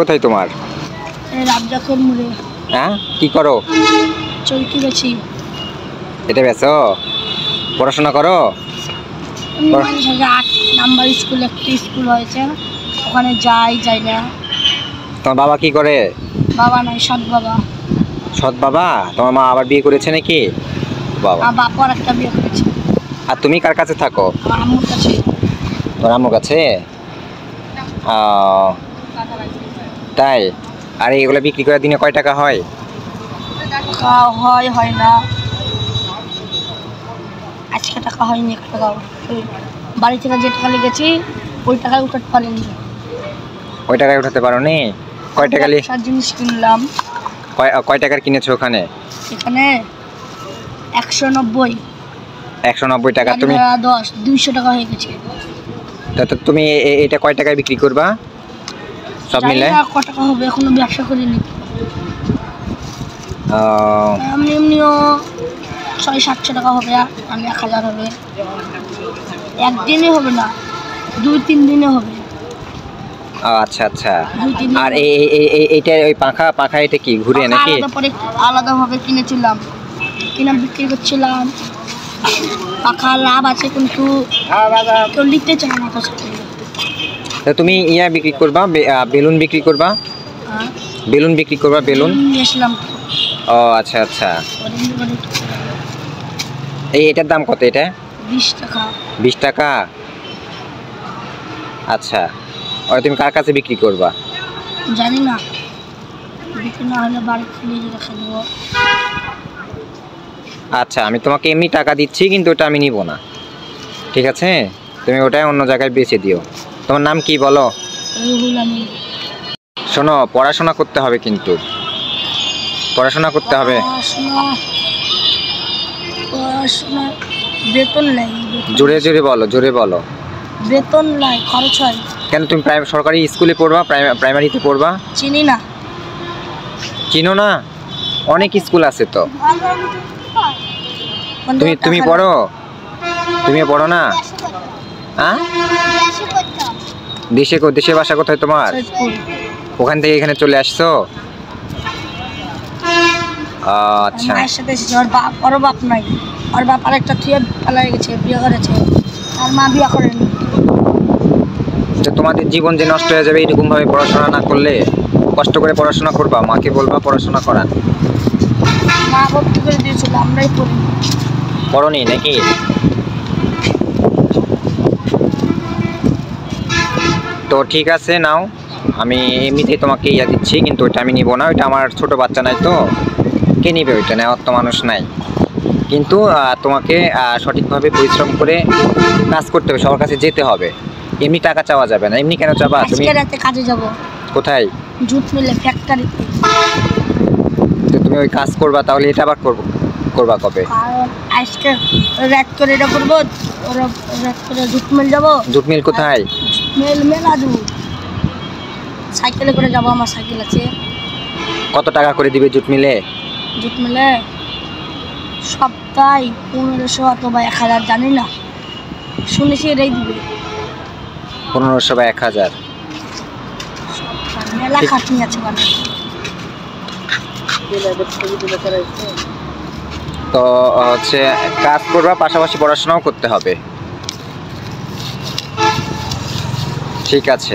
কোথায় তোমার? রাবজাখোর মোড়ে। হ্যাঁ, কি করো? চৌকি বেচি। এটা বেচো? পড়াশোনা করো? 8 নাম্বার স্কুল, একটা স্কুল হয়েছে, ওখানে যাই না। তোমার বাবা কি করে? বাবা নাই, সৎ বাবা। সৎ বাবা? তোমার মা আবার বিয়ে করেছে নাকি? বাবা, বাবা একটা বিয়ে করেছে। আর তুমি কার কাছে থাকো? আমার আম্মুর কাছে। তোমার আম্মুর কাছে? তাই? আর এগুলো বিক্রি করে দিনে কয় টাকা হয়? হয় না, আজকে টাকা হয়নি, 1 টাকা। বাড়ি থেকে যে টাকা লেগেছি ওই টাকায় উঠাতে পারিনি। ওই টাকায় উঠাতে পারো নি? কয় টাকা জিনিস কিনলাম। কয় টাকার কিনেছো ওখানে? এখানে 190। 190 টাকা। তুমি 200 টাকা হয়ে গেছে। তো তুমি এটা কয় টাকায় বিক্রি করবা সব মিলে? কত টাকা হবে এখনো ব্যবসা করিনি। এমনিও 600-700 টাকা হবে, আমি 1000 হবে। একদিনে হবে না, 2-3 দিনে হবে। আচ্ছা আচ্ছা। 2-3 আর এইটা ওই পাখা এটা কি ঘুরে নাকি? আলাদাভাবে কিনেছিলাম, কিনে বিক্রি করছিলাম। পাখা লাভ আছে কিন্তু কেউ নিতে চায় না। তো তুমি বিক্রি করবা, বেলুন বিক্রি করবা? বেলুন বিক্রি করবা? বেলুন নিয়েছিলাম। ও আচ্ছা আচ্ছা। এটার দাম কত? এটা 20 টাকা। 20 টাকা? আচ্ছা। আর তুমি কার কাছে বিক্রি করবা? জানি না, বিক্রি না হলে বাড়িতে নিয়ে রেখে দেবো। আচ্ছা, আমি তোমাকে এমনি টাকা দিচ্ছি, কিন্তু ওটা আমি নিব না, ঠিক আছে? তুমি ওটাই অন্য জায়গায় বেচে দিও। তোমার নাম কি বলো? রুহুল আমিন। শোনো, পড়াশোনা করতে হবে, কিন্তু পড়াশোনা করতে হবে। পড়াশোনা বেতন নাই। জোরে জোরে বলো, জোরে বলো। বেতন নাই, খরচ হয়। কেন? তুমি সরকারি স্কুলে পড়বা? প্রাইমারিতে পড়বা? চিনি না। চিনো না? অনেক স্কুল আছে তো। তুমি পড়ো? তুমি পড়ো না? হ্যাঁ, দেশের বাসা কোথায় তোমার? ওখান থেকে এখানে চলে আসছো? আচ্ছা। মায়ের সাথে এসেছি। ওর বাপ নাই, ওর বাপ আরেকটা থুয়ে পালাই গেছে, বিয়ে করেছে। আর মা বিয়ে করেনি। তোমাদের জীবন যে নষ্ট হয়ে যাবে এরকম ভাবে পড়াশোনা না করলে। কষ্ট করে পড়াশোনা করবা, মাকে বলবা পড়াশোনা করান। মা ভর্তি করে দিয়েছিল, আমরাই পড়ি। পড়নি নাকি? তো ঠিক আছে, নাও। আমি এমনিতেই তোমাকে দিচ্ছি, কিন্তু ওইটা আমি নিব না। ওইটা আমার ছোট বাচ্চা নাই তো, কে নিবে? ওইটা নেওয়ার তো মানুষ নাই। কিন্তু তোমাকে সঠিকভাবে পরিশ্রম করে কাজ করতে হবে, সবার কাছে যেতে হবে। এমনি টাকা চাওয়া যাবে না। এমনি কেন চাবা? তুমি রাতে কাজে যাব। কোথায়? জুট মিলে, ফ্যাক্টরিতে। তো তুমি ওই কাজ করবা, তাহলে এটা আবার করবা কবে? আজকে রাত করে এটা করবো, রাত করে জুট মিল যাবো। জুট মিল কোথায়? মেলা দূর, সাইকেলে করে যাবো, আমার সাইকেল আছে। কত টাকা করে দিবে জুট মিলে? জুট মিলে সপ্তাহে 1500 অথবা 1000, জানি না, শুনেছি এটাই দিবে। 1500 বা 1000? মেলা খাটনি আছে। তো হচ্ছে কাজ করবা, পাশাপাশি পড়াশোনাও করতে হবে, ঠিক আছে?